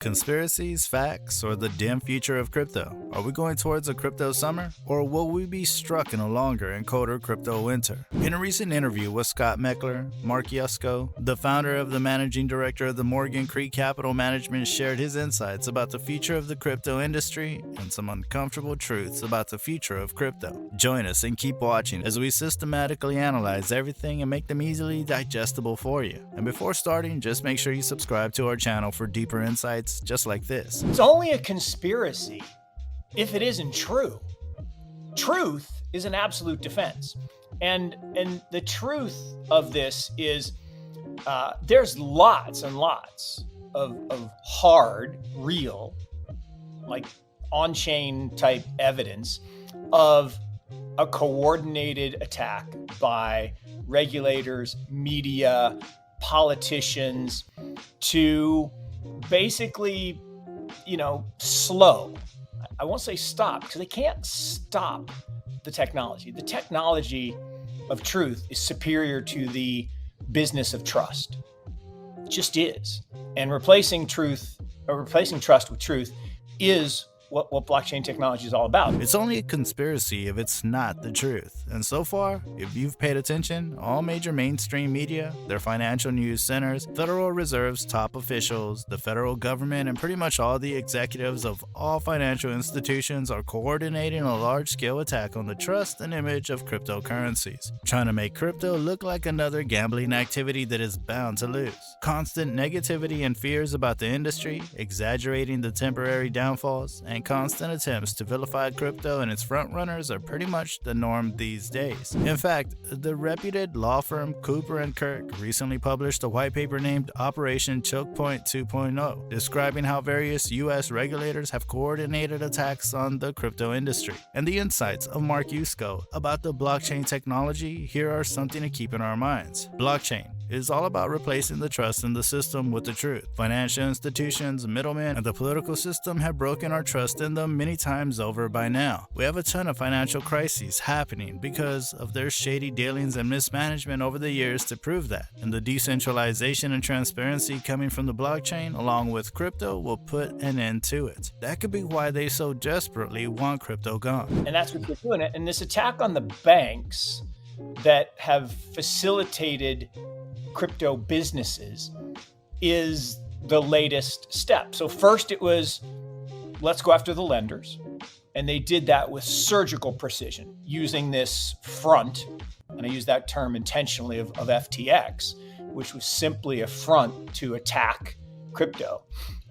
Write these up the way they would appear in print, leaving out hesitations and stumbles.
Conspiracies, facts, or the dim future of crypto? Are we going towards a crypto summer? Or will we be struck in a longer and colder crypto winter? In a recent interview with Scott Meckler, Yusko, the founder of the managing director of the Morgan Creek Capital Management, shared his insights about the future of the crypto industry and some uncomfortable truths about the future of crypto. Join us and keep watching as we systematically analyze everything and make them easily digestible for you. And before starting, just make sure you subscribe to our channel for deeper insights just like this. It's only a conspiracy if it isn't true. Truth is an absolute defense. And the truth of this is there's lots and lots of hard, real, like on-chain type evidence of a coordinated attack by regulators, media, politicians to basically, slow. I won't say stop because they can't stop the technology. The technology of truth is superior to the business of trust. It just is. And replacing trust with truth is what blockchain technology is all about. It's only a conspiracy if it's not the truth. And so far, if you've paid attention, all major mainstream media, their financial news centers, Federal Reserve's top officials, the federal government, and pretty much all the executives of all financial institutions are coordinating a large-scale attack on the trust and image of cryptocurrencies, trying to make crypto look like another gambling activity that is bound to lose. Constant negativity and fears about the industry, exaggerating the temporary downfalls, and constant attempts to vilify crypto and its frontrunners are pretty much the norm these days. In fact, the reputed law firm Cooper & Kirk recently published a white paper named Operation Choke Point 2.0, describing how various US regulators have coordinated attacks on the crypto industry. And the insights of Yusko about the blockchain technology here are something to keep in our minds. Blockchain is all about replacing the trust in the system with the truth. Financial institutions, middlemen, and the political system have broken our trust in them many times over by now. We have a ton of financial crises happening because of their shady dealings and mismanagement over the years to prove that. And the decentralization and transparency coming from the blockchain along with crypto will put an end to it. That could be why they so desperately want crypto gone. And that's what they're doing. And this attack on the banks that have facilitated crypto businesses is the latest step. So first it was, let's go after the lenders. And they did that with surgical precision using this front, and I use that term intentionally, of FTX, which was simply a front to attack crypto.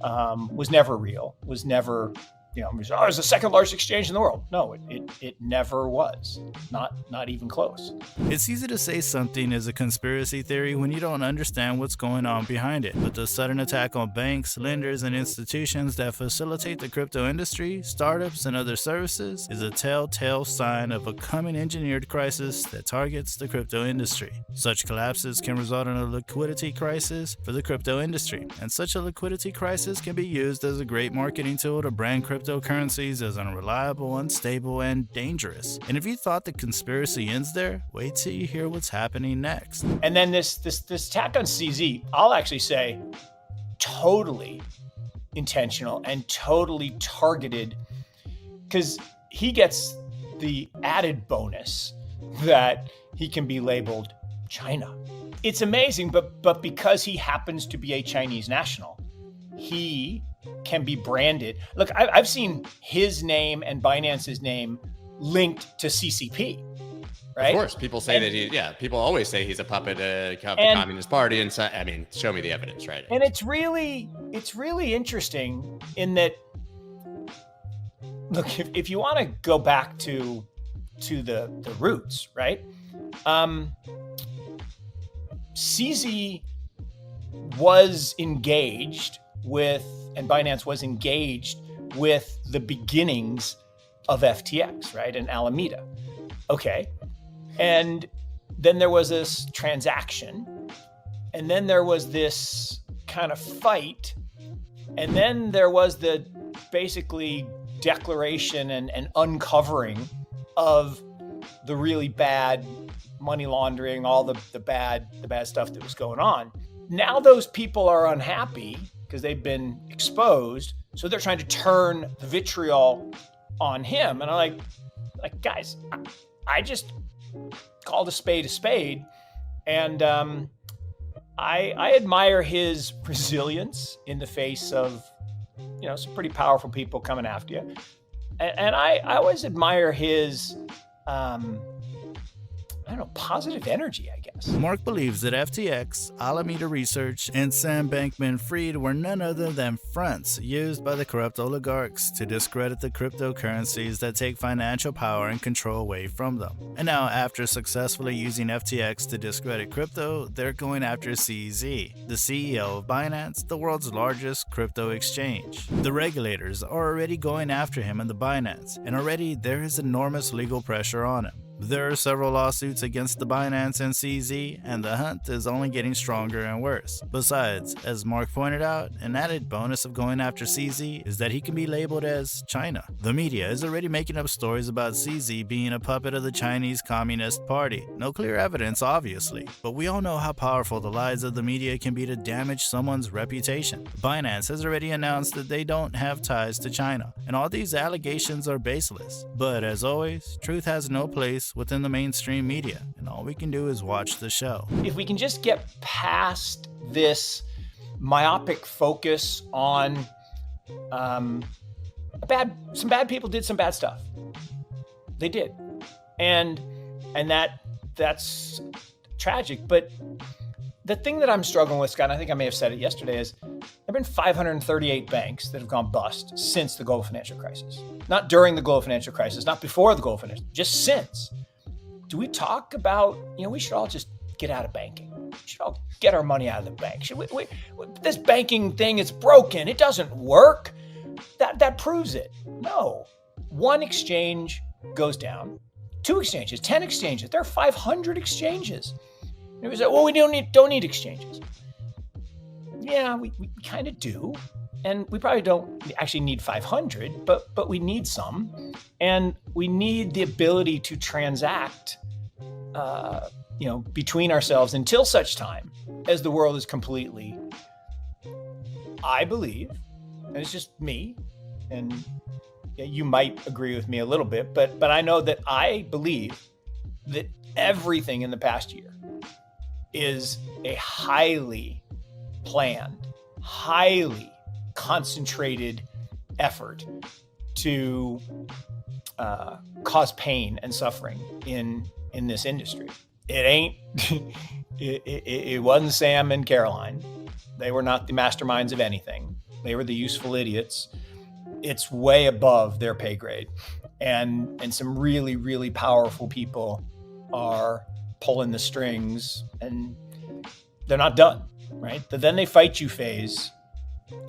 Was never real, was never, it's the second largest exchange in the world. No, it never was. Not even close. It's easy to say something is a conspiracy theory when you don't understand what's going on behind it. But the sudden attack on banks, lenders, and institutions that facilitate the crypto industry, startups, and other services is a telltale sign of a coming engineered crisis that targets the crypto industry. Such collapses can result in a liquidity crisis for the crypto industry, and such a liquidity crisis can be used as a great marketing tool to brand cryptocurrencies as unreliable, unstable, and dangerous. And if you thought the conspiracy ends there, wait till you hear what's happening next. And then this attack on CZ, I'll actually say totally intentional and totally targeted, because he gets the added bonus that he can be labeled China. It's amazing, but because he happens to be a Chinese national, he can be branded. Look, I've seen his name and Binance's name linked to CCP, right? Of course, people say people always say he's a puppet of the Communist Party. And so, show me the evidence, right? And it's really interesting in that, look, if you want to go back to the roots, right? CZ was engaged with, and Binance was engaged with, the beginnings of FTX, right? And Alameda. Okay. And then there was this transaction, and then there was this kind of fight, and then there was the basically declaration and uncovering of the really bad money laundering, all the bad stuff that was going on. Now those people are unhappy because they've been exposed. So they're trying to turn the vitriol on him. And I'm like guys, I just called a spade. And I admire his resilience in the face of, some pretty powerful people coming after you. And I always admire his, positive energy, I guess. Mark believes that FTX, Alameda Research, and Sam Bankman-Fried were none other than fronts used by the corrupt oligarchs to discredit the cryptocurrencies that take financial power and control away from them. And now, after successfully using FTX to discredit crypto, they're going after CZ, the CEO of Binance, the world's largest crypto exchange. The regulators are already going after him in the Binance, and already there is enormous legal pressure on him. There are several lawsuits against the Binance and CZ, and the hunt is only getting stronger and worse. Besides, as Mark pointed out, an added bonus of going after CZ is that he can be labeled as China. The media is already making up stories about CZ being a puppet of the Chinese Communist Party. No clear evidence, obviously, but we all know how powerful the lies of the media can be to damage someone's reputation. Binance has already announced that they don't have ties to China, and all these allegations are baseless. But as always, truth has no place within the mainstream media, and all we can do is watch the show. If we can just get past this myopic focus on some bad people did some bad stuff. They did. And that's tragic. But the thing that I'm struggling with, Scott, and I think I may have said it yesterday, is there have been 538 banks that have gone bust since the global financial crisis. Not during the global financial crisis, not before the global financial, just since. Do we talk about, we should all just get out of banking. We should all get our money out of the bank. This banking thing is broken. It doesn't work. That proves it. No. One exchange goes down. 2 exchanges, 10 exchanges. There are 500 exchanges. And we say, well, we don't need exchanges. Yeah, we kind of do. And we probably don't actually need 500, but we need some. And we need the ability to transact, between ourselves until such time as the world is completely, I believe, and it's just me, and you might agree with me a little bit, but I know that I believe that everything in the past year is a highly planned, highly concentrated effort to cause pain and suffering in this industry. It ain't. It wasn't Sam and Caroline. They were not the masterminds of anything. They were the useful idiots. It's way above their pay grade, and some really, really powerful people are pulling the strings, and they're not done. Right? The then they fight you phase.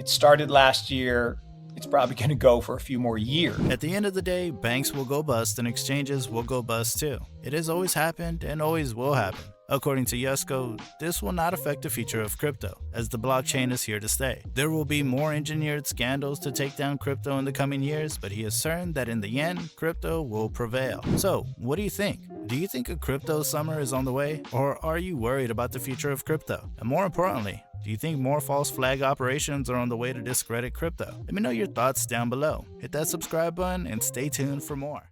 It started last year. It's probably going to go for a few more years. At the end of the day, banks will go bust and exchanges will go bust too. It has always happened and always will happen. According to Yusko, this will not affect the future of crypto, as the blockchain is here to stay. There will be more engineered scandals to take down crypto in the coming years, but he is certain that in the end, crypto will prevail. So, what do you think? Do you think a crypto summer is on the way, or are you worried about the future of crypto? And more importantly, do you think more false flag operations are on the way to discredit crypto? Let me know your thoughts down below. Hit that subscribe button and stay tuned for more.